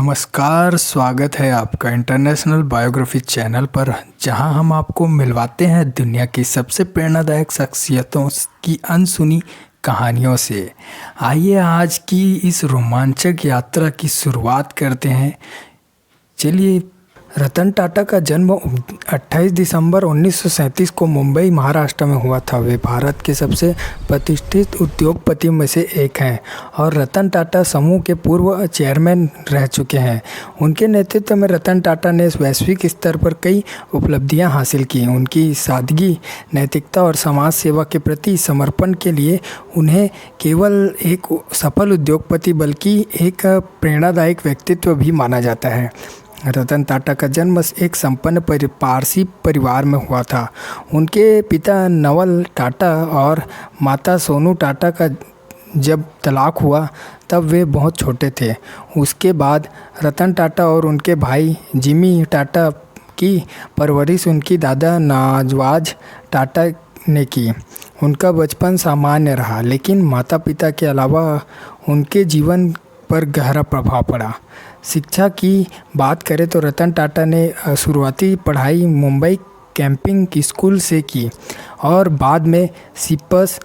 नमस्कार, स्वागत है आपका इंटरनेशनल बायोग्राफी चैनल पर, जहां हम आपको मिलवाते हैं दुनिया की सबसे प्रेरणादायक शख्सियतों की अनसुनी कहानियों से। आइए आज की इस रोमांचक यात्रा की शुरुआत करते हैं। चलिए। रतन टाटा का जन्म 28 दिसंबर 1937 को मुंबई, महाराष्ट्र में हुआ था। वे भारत के सबसे प्रतिष्ठित उद्योगपतियों में से एक हैं और रतन टाटा समूह के पूर्व चेयरमैन रह चुके हैं। उनके नेतृत्व में रतन टाटा ने वैश्विक स्तर पर कई उपलब्धियां हासिल की। उनकी सादगी, नैतिकता और समाज सेवा के प्रति समर्पण के लिए उन्हें केवल एक सफल उद्योगपति बल्कि एक प्रेरणादायक व्यक्तित्व भी माना जाता है। रतन टाटा का जन्म एक संपन्न पारसी परिवार में हुआ था। उनके पिता नवल टाटा और माता सोनू टाटा का जब तलाक हुआ तब वे बहुत छोटे थे। उसके बाद रतन टाटा और उनके भाई जिमी टाटा की परवरिश उनकी दादा नवाज टाटा ने की। उनका बचपन सामान्य रहा, लेकिन माता पिता के अलावा उनके जीवन पर गहरा प्रभाव पड़ा। शिक्षा की बात करें तो रतन टाटा ने शुरुआती पढ़ाई मुंबई कैंपिंग स्कूल से की और बाद में सिपस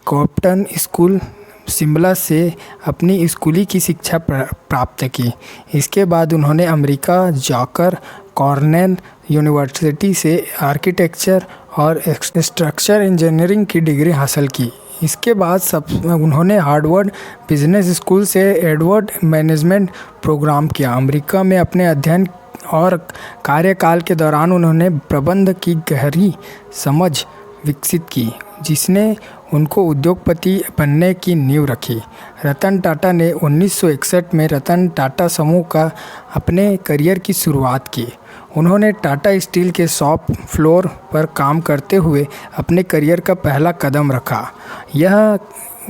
कॉप्टन स्कूल शिमला से अपनी स्कूली की शिक्षा प्राप्त की। इसके बाद उन्होंने अमेरिका जाकर कॉर्नेल यूनिवर्सिटी से आर्किटेक्चर और स्ट्रक्चर इंजीनियरिंग की डिग्री हासिल की। इसके बाद उन्होंने हार्वर्ड बिजनेस स्कूल से एडवर्ड मैनेजमेंट प्रोग्राम किया। अमेरिका में अपने अध्ययन और कार्यकाल के दौरान उन्होंने प्रबंधन की गहरी समझ विकसित की, जिसने उनको उद्योगपति बनने की नींव रखी। रतन टाटा ने 1961 में रतन टाटा समूह का अपने करियर की शुरुआत की। उन्होंने टाटा स्टील के शॉप फ्लोर पर काम करते हुए अपने करियर का पहला कदम रखा। यह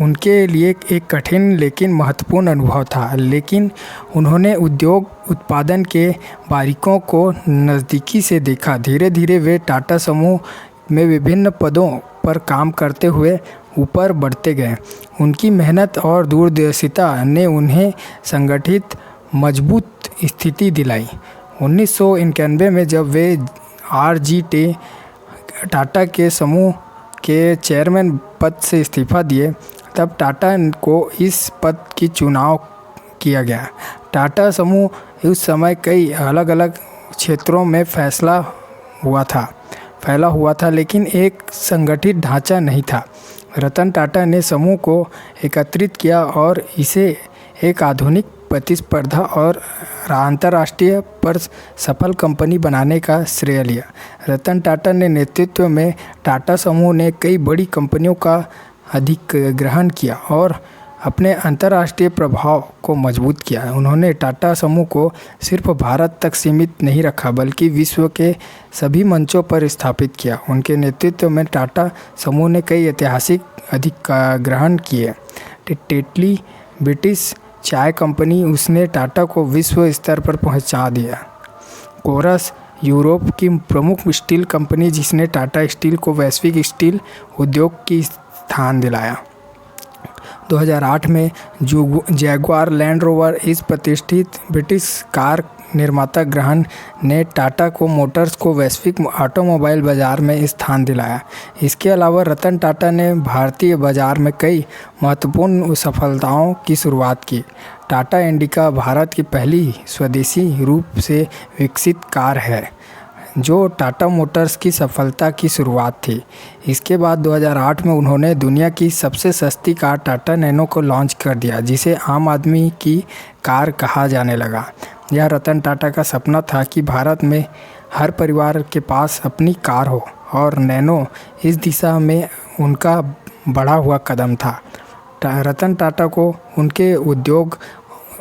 उनके लिए एक कठिन लेकिन महत्वपूर्ण अनुभव था, लेकिन उन्होंने उद्योग उत्पादन के बारीकों को नज़दीकी से देखा। धीरे धीरे वे टाटा समूह में विभिन्न पदों पर काम करते हुए ऊपर बढ़ते गए। उनकी मेहनत और दूरदर्शिता ने उन्हें संगठित मजबूत स्थिति दिलाई। 1991 में जब वे RG टाटा के समूह के चेयरमैन पद से इस्तीफा दिए, तब टाटा को इस पद की चुनाव किया गया। टाटा समूह उस समय कई अलग अलग क्षेत्रों में फैला हुआ था, लेकिन एक संगठित ढांचा नहीं था। रतन टाटा ने समूह को एकत्रित किया और इसे एक आधुनिक, प्रतिस्पर्धा और अंतर्राष्ट्रीय पर सफल कंपनी बनाने का श्रेय लिया। रतन टाटा ने नेतृत्व में टाटा समूह ने कई बड़ी कंपनियों का अधिग्रहण किया और अपने अंतर्राष्ट्रीय प्रभाव को मजबूत किया। उन्होंने टाटा समूह को सिर्फ भारत तक सीमित नहीं रखा, बल्कि विश्व के सभी मंचों पर स्थापित किया। उनके नेतृत्व में टाटा समूह ने कई ऐतिहासिक अधिग्रहण किए। टेटली ब्रिटिश चाय कंपनी, उसने टाटा को विश्व स्तर पर पहुंचा दिया। कोरस, यूरोप की प्रमुख स्टील कंपनी, जिसने टाटा स्टील को वैश्विक स्टील उद्योग की स्थान दिलाया। 2008 में जैगुआर लैंड रोवर, इस प्रतिष्ठित ब्रिटिश कार निर्माता ग्रहण ने टाटा को मोटर्स को वैश्विक ऑटोमोबाइल बाजार में स्थान दिलाया। इसके अलावा रतन टाटा ने भारतीय बाजार में कई महत्वपूर्ण सफलताओं की शुरुआत की। टाटा इंडिका भारत की पहली स्वदेशी रूप से विकसित कार है, जो टाटा मोटर्स की सफलता की शुरुआत थी। इसके बाद 2008 में उन्होंने दुनिया की सबसे सस्ती कार टाटा नैनो को लॉन्च कर दिया, जिसे आम आदमी की कार कहा जाने लगा। यह रतन टाटा का सपना था कि भारत में हर परिवार के पास अपनी कार हो, और नैनो इस दिशा में उनका बढ़ा हुआ कदम था। रतन टाटा को उनके उद्योग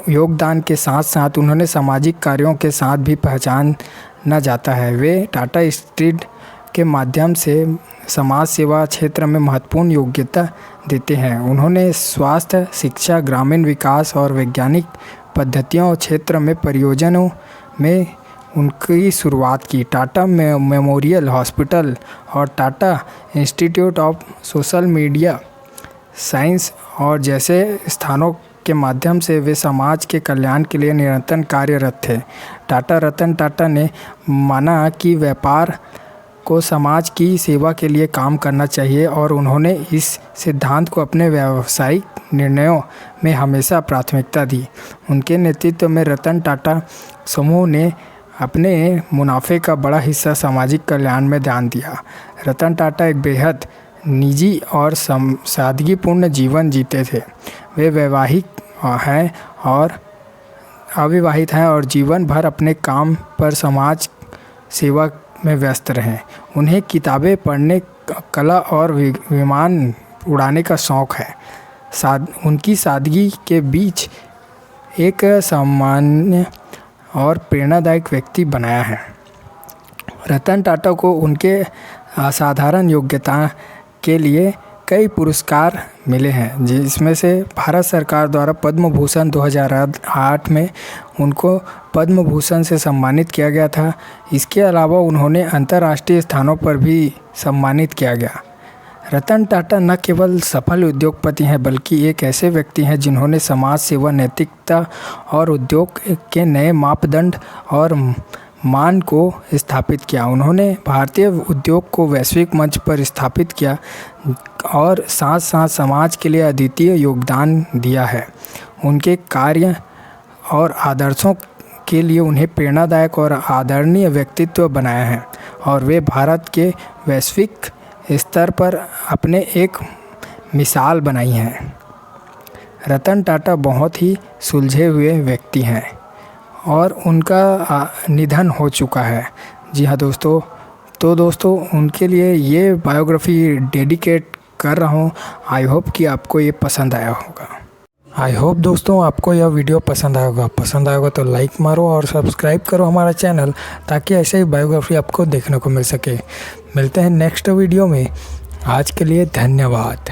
योगदान के साथ साथ उन्होंने सामाजिक कार्यों के साथ भी पहचाना जाता है। वे टाटा स्टील के माध्यम से समाज सेवा क्षेत्र में महत्वपूर्ण योग्यता देते हैं। उन्होंने स्वास्थ्य, शिक्षा, ग्रामीण विकास और वैज्ञानिक पद्धतियों क्षेत्र में परियोजनाओं में उनकी शुरुआत की। टाटा मेमोरियल हॉस्पिटल और Tata institute of social media science और जैसे स्थानों के माध्यम से वे समाज के कल्याण के लिए निरंतर कार्यरत थे। रतन टाटा ने माना कि व्यापार को समाज की सेवा के लिए काम करना चाहिए और उन्होंने इस सिद्धांत को अपने व्यावसायिक निर्णयों में हमेशा प्राथमिकता दी। उनके नेतृत्व में रतन टाटा समूह ने अपने मुनाफे का बड़ा हिस्सा सामाजिक कल्याण में दान दिया। रतन टाटा एक बेहद निजी और सादगीपूर्ण जीवन जीते थे। वे अविवाहित हैं और जीवन भर अपने काम पर समाज सेवा में व्यस्त रहे। उन्हें किताबें पढ़ने, कला और विमान उड़ाने का शौक़ है। उनकी सादगी के बीच एक सामान्य और प्रेरणादायक व्यक्ति बनाया है। रतन टाटा को उनके असाधारण योग्यता के लिए कई पुरस्कार मिले हैं, जिसमें से भारत सरकार द्वारा पद्म भूषण 2008 में उनको पद्म भूषण से सम्मानित किया गया था। इसके अलावा उन्होंने अंतर्राष्ट्रीय स्थानों पर भी सम्मानित किया गया। रतन टाटा न केवल सफल उद्योगपति हैं बल्कि एक ऐसे व्यक्ति हैं जिन्होंने समाज सेवा, नैतिकता और उद्योग के नए मापदंड और मान को स्थापित किया। उन्होंने भारतीय उद्योग को वैश्विक मंच पर स्थापित किया और साथ साथ समाज के लिए अद्वितीय योगदान दिया है। उनके कार्य और आदर्शों के लिए उन्हें प्रेरणादायक और आदरणीय व्यक्तित्व बनाया है और वे भारत के वैश्विक स्तर पर अपने एक मिसाल बनाई हैं। रतन टाटा बहुत ही सुलझे हुए व्यक्ति हैं और उनका निधन हो चुका है। जी हाँ दोस्तों, तो दोस्तों उनके लिए ये बायोग्राफी डेडिकेट कर रहा हूँ। आई होप कि आपको ये पसंद आया होगा। आई होप दोस्तों आपको यह वीडियो पसंद आएगा तो लाइक मारो और सब्सक्राइब करो हमारा चैनल, ताकि ऐसे ही बायोग्राफी आपको देखने को मिल सके। मिलते हैं नेक्स्ट वीडियो में। आज के लिए धन्यवाद।